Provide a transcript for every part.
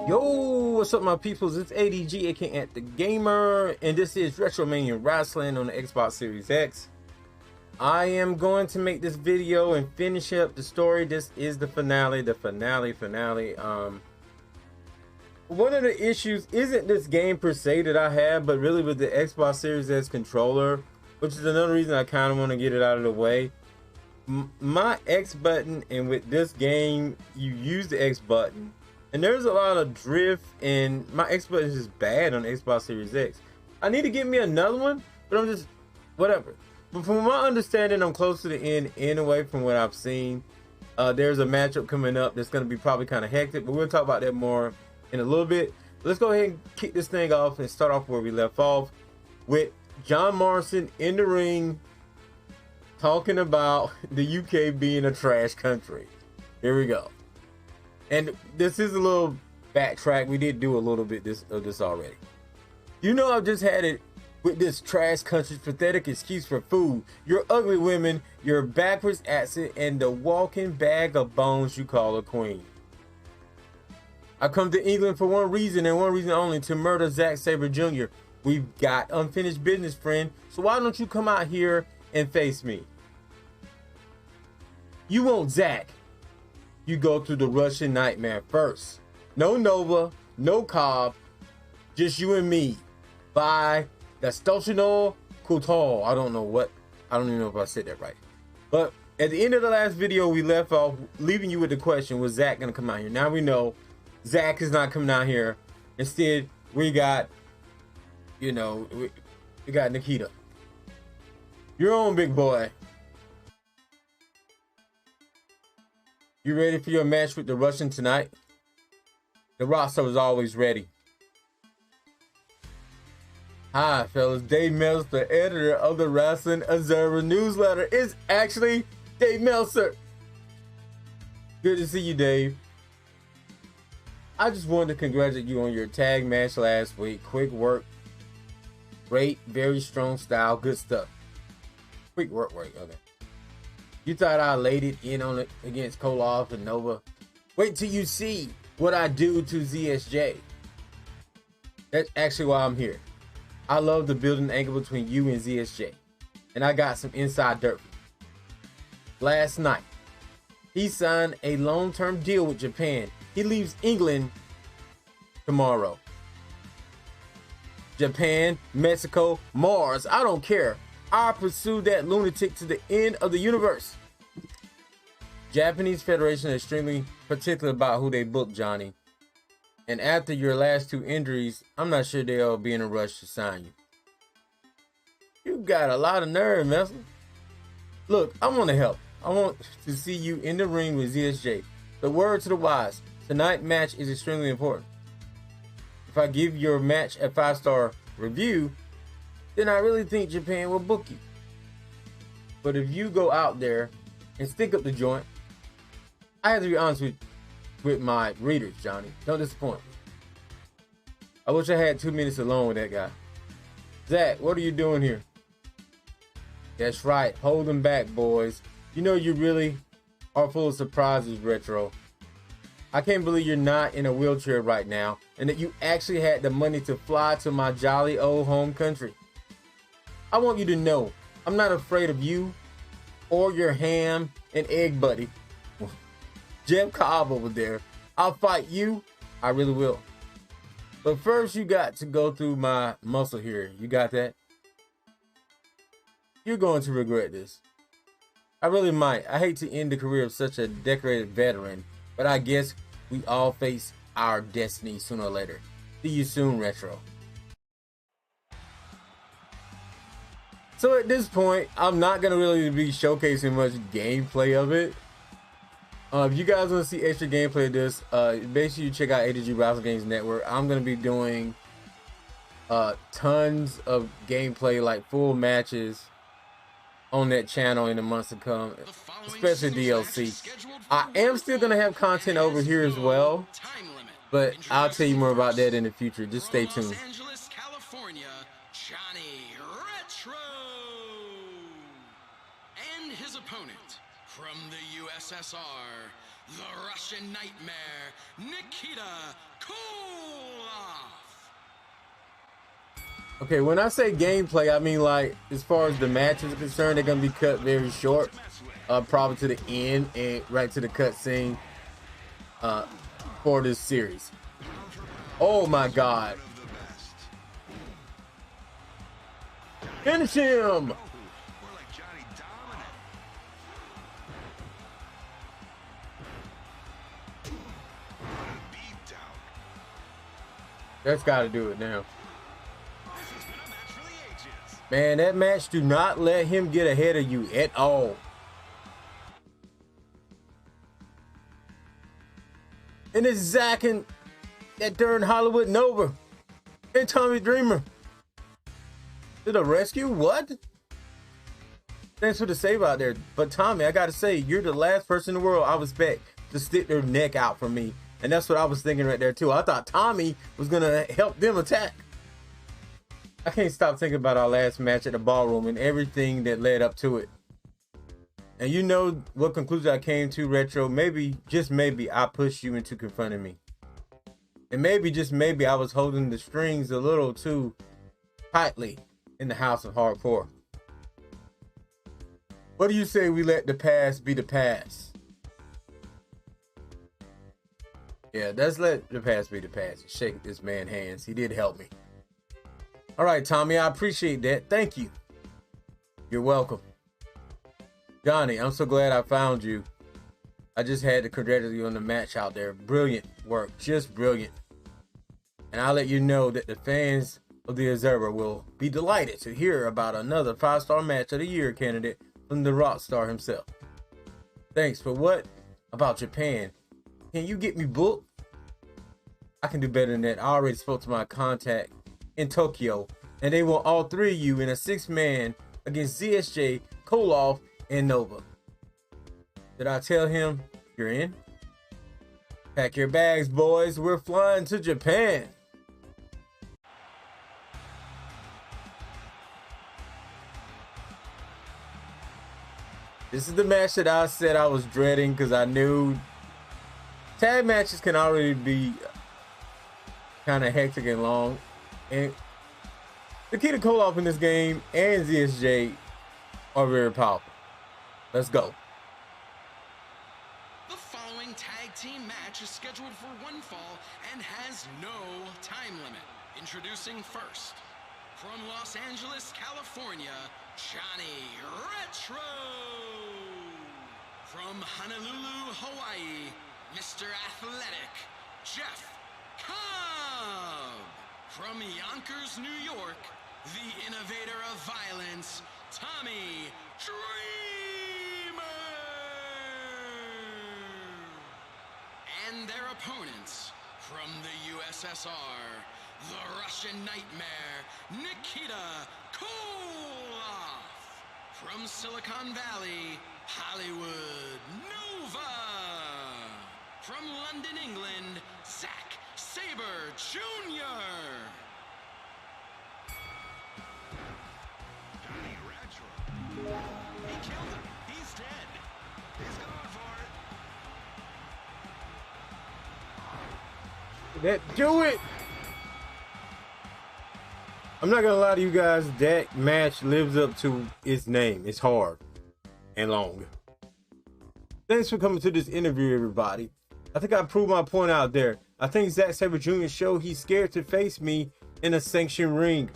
Yo, what's up my peoples? It's ADG, aka the Gamer, and this is Retromania Wrestling on the Xbox Series X. I am going to make this video and finish up the story. This is the finale. One of the issues isn't this game per se that I have, but really with the Xbox Series X controller, which is another reason I kind of want to get it out of the way. My X button, and with this game, you use the X button. And there's a lot of drift, and my X button is just bad on the Xbox Series X. I need to get me another one, but I'm just, whatever. But from my understanding, I'm close to the end anyway from what I've seen. There's a matchup coming up that's going to be probably kind of hectic, but we'll talk about that more in a little bit. Let's go ahead and kick this thing off and start off where we left off with John Morrison in the ring talking about the UK being a trash country. Here we go. And this is a little backtrack. We did do a little bit of this already. You know, I've just had it with this trash country's pathetic excuse for food. Your ugly women, your backwards accent, and the walking bag of bones you call a queen. I come to England for one reason and one reason only: to murder Zack Sabre Jr. We've got unfinished business, friend. So why don't you come out here and face me? You want Zack? You go through the Russian nightmare first. No Nova, no Cobb, just you and me. By the Stochino Couture. I don't even know if I said that right. But at the end of the last video, we left off leaving you with the question, was Zack gonna come out here? Now we know Zack is not coming out here. Instead, we got, we got Nikita. Your own big boy. You ready for your match with the Russian tonight? The roster is always ready. Hi, fellas. Dave Meltzer, the editor of the Wrestling Observer newsletter, is actually Dave Meltzer. Good to see you, Dave. I just wanted to congratulate you on your tag match last week. Quick work, great, very strong style, good stuff. Quick work rate, okay. You thought I laid it in on it against Koloff and Nova? Wait till you see what I do to ZSJ. That's actually why I'm here. I love the building angle between you and ZSJ. And I got some inside dirt. Last night, he signed a long-term deal with Japan. He leaves England tomorrow. Japan, Mexico, Mars, I don't care. I pursue that lunatic to the end of the universe. Japanese Federation is extremely particular about who they book, Johnny. And after your last two injuries, I'm not sure they'll be in a rush to sign you. You got a lot of nerve, Messer. Look, I want to help. I want to see you in the ring with ZSJ. The word to the wise, tonight's match is extremely important. If I give your match a 5-star review, then I really think Japan will book you. But if you go out there and stick up the joint, I have to be honest with my readers, Johnny. Don't disappoint me. I wish I had 2 minutes alone with that guy. Zack, what are you doing here? That's right, hold them back, boys. You know you really are full of surprises, Retro. I can't believe you're not in a wheelchair right now and that you actually had the money to fly to my jolly old home country. I want you to know, I'm not afraid of you or your ham and egg buddy, Jeff Cobb over there. I'll fight you. I really will. But first, you got to go through my muscle here. You got that? You're going to regret this. I really might. I hate to end the career of such a decorated veteran, but I guess we all face our destiny sooner or later. See you soon, Retro. So at this point, I'm not going to really be showcasing much gameplay of it. If you guys want to see extra gameplay of this, make sure you check out ADG Wrestling Games Network. I'm going to be doing tons of gameplay, like full matches on that channel in the months to come, especially DLC. I am still going to have content over here as well, but I'll tell you more about that in the future. Just stay tuned. His opponent from the USSR, the Russian Nightmare, Nikita Koloff. Okay, when I say gameplay, I mean like as far as the matches are concerned, they're gonna be cut very short, probably to the end and right to the cutscene for this series. Oh my God! Finish him! That's got to do it now. Man, that match, do not let him get ahead of you at all. And it's Zack and that darn Hollywood Nova and Tommy Dreamer. To the rescue? What? Thanks for the save out there. But Tommy, I gotta say, you're the last person in the world I was expect to stick their neck out for me. And that's what I was thinking right there too. I thought Tommy was gonna help them attack. I can't stop thinking about our last match at the ballroom and everything that led up to it. And you know what conclusion I came to, Retro? Maybe, just maybe, I pushed you into confronting me. And maybe, just maybe, I was holding the strings a little too tightly in the House of Hardcore. What do you say we let the past be the past? Yeah, let's let the past be the past. Shake this man's hands. He did help me. All right, Tommy, I appreciate that. Thank you. You're welcome. Johnny, I'm so glad I found you. I just had to congratulate you on the match out there. Brilliant work. Just brilliant. And I'll let you know that the fans of The Observer will be delighted to hear about another 5-star match of the year candidate from the rock star himself. Thanks. For what about Japan? Can you get me booked? I can do better than that. I already spoke to my contact in Tokyo, and they want all three of you in a 6-man against ZSJ, Koloff, and Nova. Did I tell him you're in? Pack your bags, boys. We're flying to Japan. This is the match that I said I was dreading because I knew tag matches can already be kind of hectic and long. And Nikita Koloff in this game and ZSJ are very powerful. Let's go. The following tag team match is scheduled for one fall and has no time limit. Introducing first, from Los Angeles, California, Johnny Retro. From Honolulu, Hawaii, Mr. Athletic, Jeff Cobb. From Yonkers, New York, the innovator of violence, Tommy Dreamer. And their opponents, from the USSR, the Russian Nightmare, Nikita Koloff. From Silicon Valley, Hollywood Nova. From London, England, Zack Sabre Jr. Johnny Retro. He killed him. He's dead. He's going for it. That do it. I'm not gonna lie to you guys, that match lives up to its name. It's hard and long. Thanks for coming to this interview, everybody. I think I proved my point out there. I think Zack Sabre Jr. showed he's scared to face me in a sanctioned ring.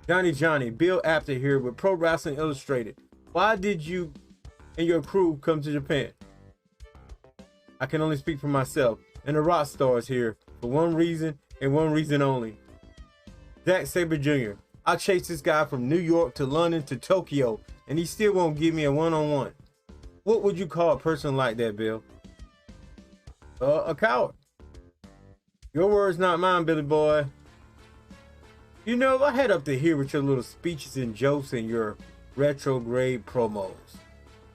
Johnny, Bill Apter here with Pro Wrestling Illustrated. Why did you and your crew come to Japan? I can only speak for myself and the rock stars here for one reason and one reason only. Zack Sabre Jr. I chased this guy from New York to London to Tokyo, and he still won't give me a one-on-one. What would you call a person like that, Bill? A coward. Your words, not mine, Billy boy. You know, I had up to here with your little speeches and jokes and your retrograde promos.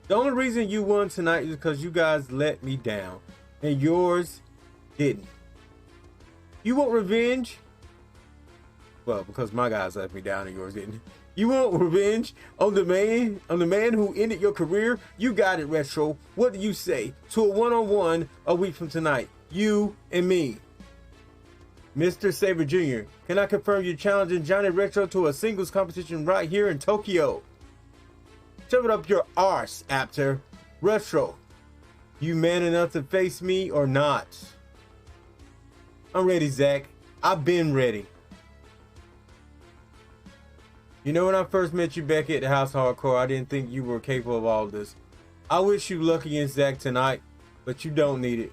The only reason you won tonight is because you guys let me down, and yours didn't. You want revenge? Well, because my guys let me down and yours didn't. You want revenge on the man who ended your career? You got it, Retro. What do you say to a one-on-one a week from tonight? You and me. Mr. Saber Jr., can I confirm you're challenging Johnny Retro to a singles competition right here in Tokyo? Shove it up your arse, Apter. Retro, you man enough to face me or not? I'm ready, Zach. I've been ready. You know, when I first met you back at the House of Hardcore, I didn't think you were capable of all this. I wish you luck against Zach tonight, but you don't need it.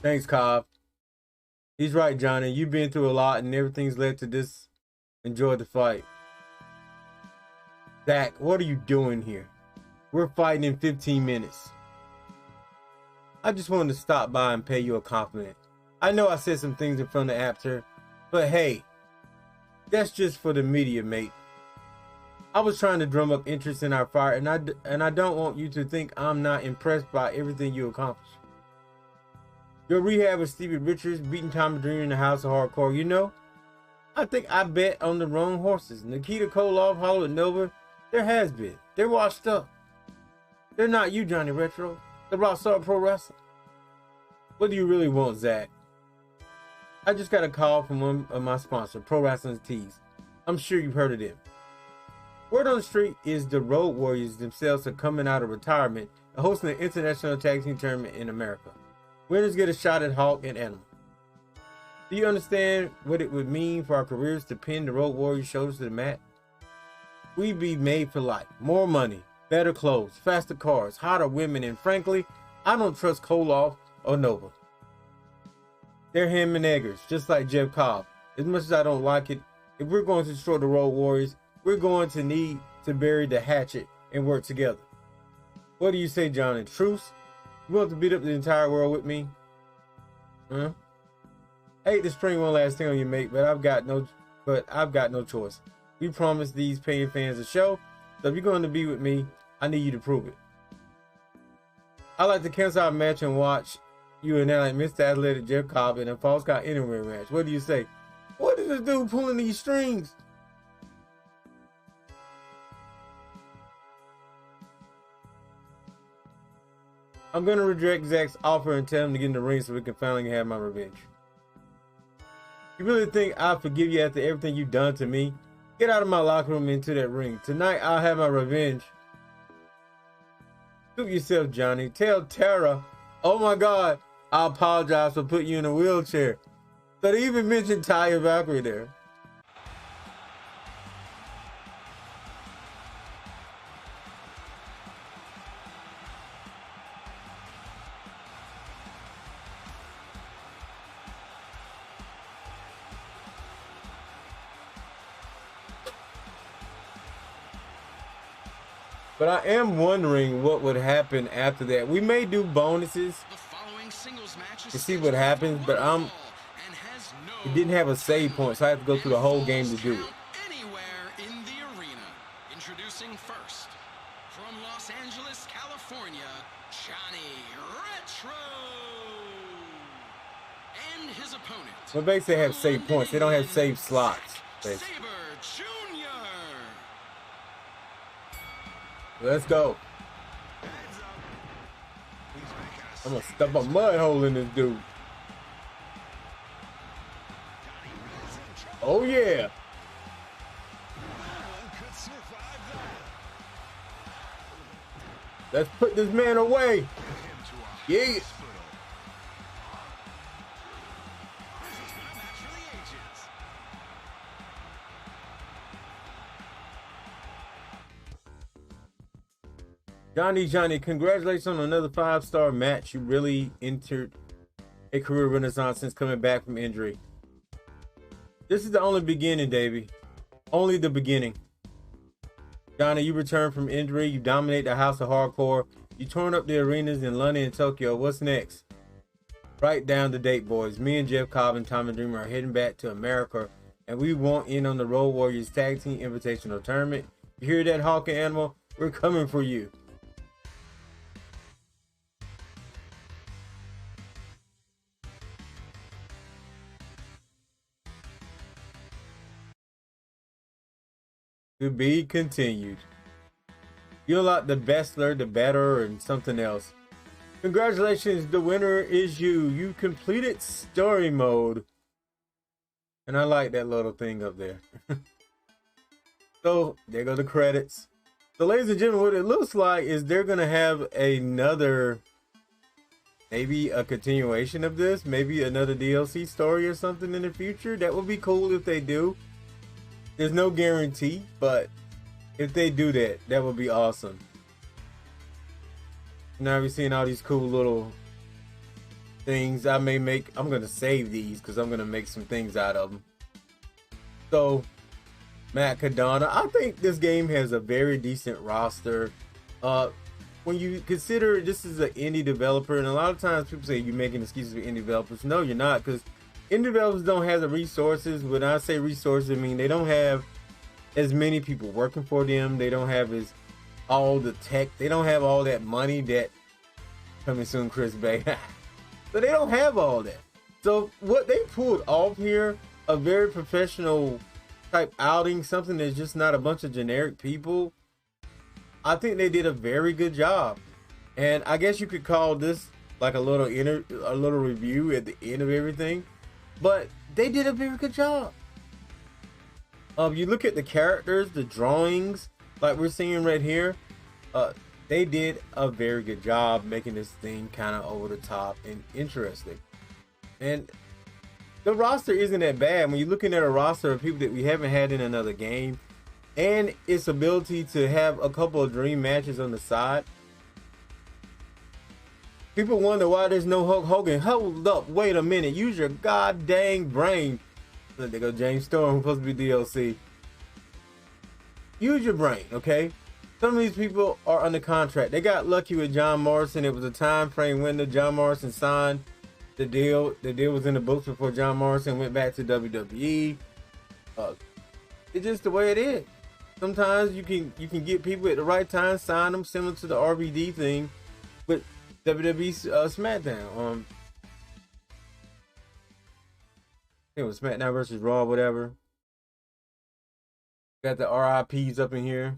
Thanks, Cobb. He's right, Johnny. You've been through a lot and everything's led to this. Enjoy the fight. Zach, what are you doing here? We're fighting in 15 minutes. I just wanted to stop by and pay you a compliment. I know I said some things in front of Apter, but hey, that's just for the media, mate. I was trying to drum up interest in our fight, and I don't want you to think I'm not impressed by everything you accomplished. Your rehab with Stevie Richards, beating Tommy Dreamer in the House of Hardcore, you know? I think I bet on the wrong horses. Nikita Koloff, Hollywood Nova, there has been. They're washed up. They're not you, Johnny Retro. They're Rock Star Pro Wrestling. What do you really want, Zach? I just got a call from one of my sponsors, Pro Wrestling Tees. I'm sure you've heard of them. Word on the street is the Road Warriors themselves are coming out of retirement and hosting an international tag team tournament in America. Winners get a shot at Hawk and Animal. Do you understand what it would mean for our careers to pin the Road Warriors' shoulders to the mat? We'd be made for life. More money, better clothes, faster cars, hotter women, and frankly, I don't trust Koloff or Nova. They're ham and eggers, just like Jeff Cobb. As much as I don't like it, if we're going to destroy the Road Warriors, we're going to need to bury the hatchet and work together. What do you say, Johnny? Truce? You want to beat up the entire world with me? Huh? I hate to spring one last thing on you, mate, but I've got no choice. We promised these paying fans a show, so if you're going to be with me, I need you to prove it. I'd like to cancel our match and watch you and like Mr. Athletic Jeff Cobb in a False Count Anywhere match. What do you say? What is this dude pulling these strings? I'm going to reject Zach's offer and tell him to get in the ring so we can finally have my revenge. You really think I'll forgive you after everything you've done to me? Get out of my locker room into that ring. Tonight I'll have my revenge. Suit yourself, Johnny. Tell Tara, oh my God, I apologize for putting you in a wheelchair. So they even mentioned Taya Valkyrie there. But I am wondering what would happen after that. We may do bonuses to see what happens, but it didn't have a save point, so I have to go through the whole game to do it. Anywhere in the arena. Introducing first, from Los Angeles, California, Johnny Retro. And his opponent. Well, basically they have save points. They don't have save slots. Saber Jr. Let's go. I'm gonna stuff a mud hole in this dude. Oh yeah. Let's put this man away. Yeah. Johnny, congratulations on another 5-star match. You really entered a career renaissance since coming back from injury. This is the only beginning, Davey. Only the beginning. Johnny, you returned from injury. You dominate the House of Hardcore. You torn up the arenas in London and Tokyo. What's next? Write down the date, boys. Me and Jeff Cobb and Tommy Dreamer are heading back to America, and we want in on the Road Warriors Tag Team Invitational Tournament. You hear that, Hawk and Animal? We're coming for you. To be continued. You unlock the Bestler, the Better, and something else. Congratulations, the winner is you. You completed story mode. And I like that little thing up there. So there go the credits. So ladies and gentlemen, what it looks like is they're gonna have another, maybe a continuation of this, maybe another DLC story or something in the future. That would be cool if they do. There's no guarantee, but if they do that, that would be awesome. Now we're seeing all these cool little things. I'm gonna save these because I'm gonna make some things out of them. So Matt Cadona, I think this game has a very decent roster. When you consider this is an indie developer, and a lot of times people say you're making excuses for indie developers. No, you're not, because indie developers don't have the resources. When I say resources, I mean they don't have as many people working for them. They don't have all the tech. They don't have all that money that coming soon, Chris Bay. So they don't have all that. So what they pulled off here, a very professional type outing, something that's just not a bunch of generic people. I think they did a very good job. And I guess you could call this like a little review at the end of everything. But they did a very good job. You look at the characters, the drawings, like we're seeing right here. They did a very good job making this thing kind of over the top and interesting. And the roster isn't that bad when you're looking at a roster of people that we haven't had in another game, and its ability to have a couple of dream matches on the side. People wonder why there's no Hulk Hogan. Hold up, wait a minute, use your god dang brain. There go James Storm, who's supposed to be DLC. Use your brain, okay? Some of these people are under contract. They got lucky with John Morrison. It was a time frame window. John Morrison signed the deal. The deal was in the books before John Morrison went back to WWE. It's just the way it is. Sometimes you can get people at the right time, sign them, similar to the RVD thing with WWE SmackDown. It was SmackDown versus Raw, whatever. Got the RIPs up in here.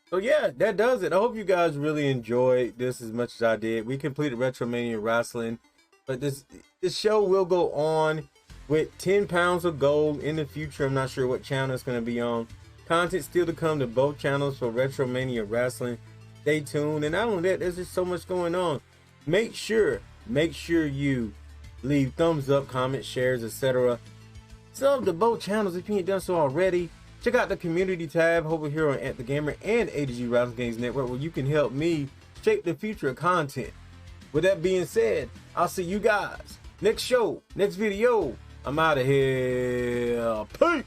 So yeah, that does it. I hope you guys really enjoyed this as much as I did. We completed Retromania Wrestling, but this show will go on with 10 pounds of gold in the future. I'm not sure what channel it's going to be on. Content still to come to both channels for Retromania Wrestling. Stay tuned. And not only that, there's just so much going on. Make sure you leave thumbs up, comments, shares, etc. Sub to both channels if you ain't done so already. Check out the community tab over here on At The Gamer and ADG Wrestling Games Network, where you can help me shape the future of content. With that being said, I'll see you guys next show, next video. I'm out of here. Peace.